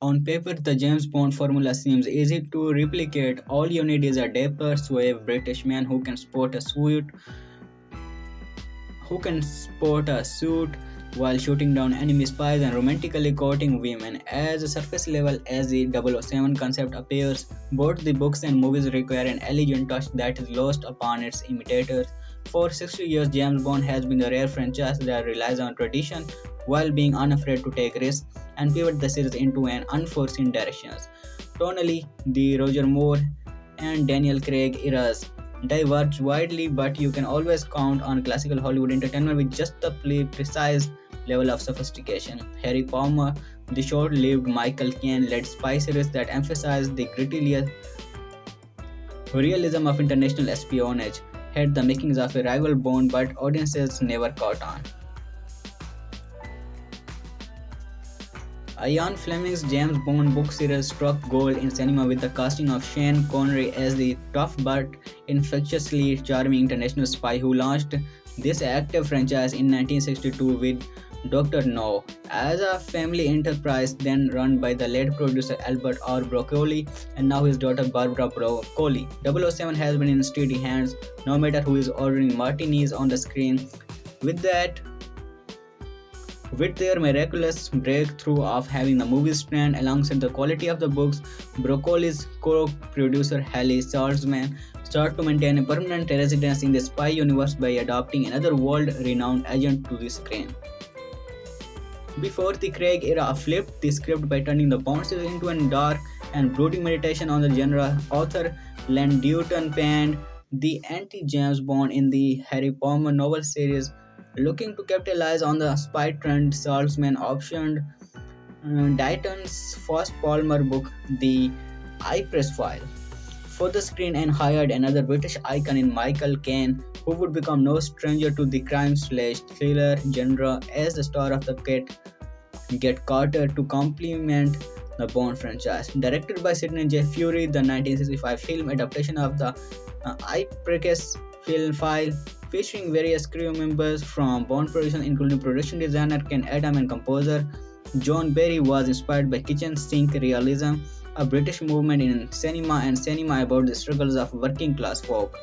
On paper, the James Bond formula seems easy to replicate. All you need is a dapper, suave British man who can sport a suit while shooting down enemy spies and romantically courting women. As surface level as the 007 concept appears, both the books and movies require an elegant touch that is lost upon its imitators. For 60 years, James Bond has been the rare franchise that relies on tradition while being unafraid to take risks and pivot the series into an unforeseen directions. Tonally, the Roger Moore and Daniel Craig eras diverge widely, but you can always count on classical Hollywood entertainment with just the precise level of sophistication. Harry Palmer, the short lived Michael Caine led spy series that emphasized the gritty realism of international espionage, had the makings of a rival Bond, but audiences never caught on. Ian Fleming's James Bond book series struck gold in cinema with the casting of Sean Connery as the tough but infectiously charming international spy who launched this active franchise in 1962 with Dr. No as a family enterprise then run by the late producer Albert R. Broccoli and now his daughter Barbara Broccoli. 007 has been in steady hands no matter who is ordering martinis on the screen. With that, with their miraculous breakthrough of having the movie stand alongside the quality of the books, Broccoli's co-producer Hallie Saltzman started to maintain a permanent residence in the spy universe by adopting another world-renowned agent to the screen. Before the Craig era flipped the script by turning the Bond series into a dark and brooding meditation on the genre, author Len Dutton penned the anti-James Bond in the Harry Palmer novel series. Looking to capitalize on the spy trend, Saltzman optioned Dayton's first Palmer book, The I Press File, for the screen and hired another British icon in Michael Caine, who would become no stranger to the crime/thriller genre as the star of the Get Carter to complement the Bond franchise. Directed by Sidney J. Fury, the 1965 film adaptation of the I Press File featuring various crew members from Bond production including production designer Ken Adam and composer John Barry was inspired by kitchen sink realism, a British movement in cinema about the struggles of working class folk.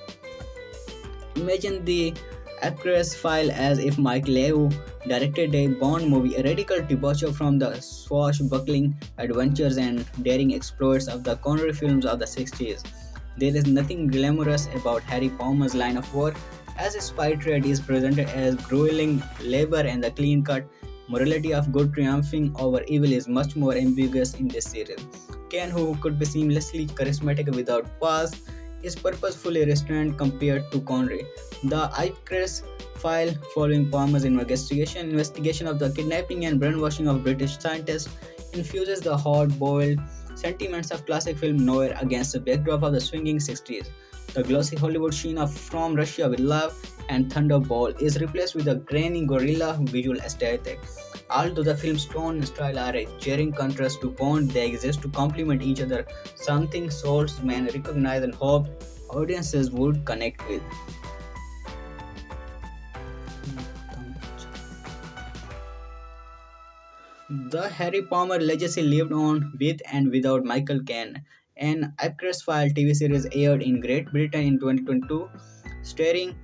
Imagine the Actress File as if Mike Lew directed a Bond movie, a radical departure from the swashbuckling adventures and daring exploits of the Connery films of the 60s. There is nothing glamorous about Harry Palmer's line of work, as his spy trade is presented as grueling labor and the clean-cut morality of good triumphing over evil is much more ambiguous in this series. Ken, who could be seamlessly charismatic without past, is purposefully restrained compared to Connery. The Icris file, following Palmer's investigation of the kidnapping and brainwashing of British scientists, infuses the hard-boiled sentiments of classic film noir against the backdrop of the swinging 60s. The glossy Hollywood sheen of From Russia with Love and Thunderball is replaced with a grainy guerrilla visual aesthetic. Although the film's tone and style are a jarring contrast to Bond, they exist to complement each other, something Saltzman recognized and hoped audiences would connect with. The Harry Palmer legacy lived on with and without Michael Caine. An Actress File TV series aired in Great Britain in 2022, starring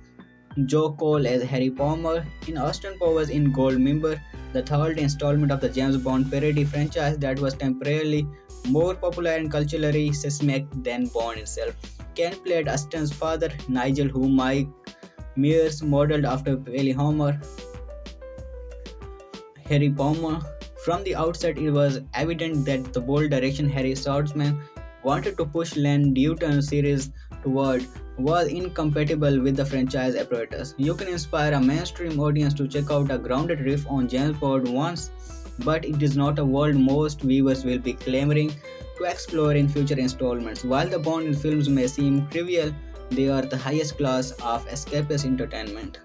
Joe Cole as Harry Palmer in Austin Powers in Goldmember, the third installment of the James Bond parody franchise that was temporarily more popular and culturally seismic than Bond itself. Ken played Austin's father, Nigel, whom Mike Mears modeled after Pelly Homer. Harry Palmer. From the outset, it was evident that the bold direction Harry Saltzman wanted to push Len Dutton's series toward was incompatible with the franchise apparatus. You can inspire a mainstream audience to check out a grounded riff on James Bond once, but it is not a world most viewers will be clamoring to explore in future installments. While the Bond films may seem trivial, they are the highest class of escapist entertainment.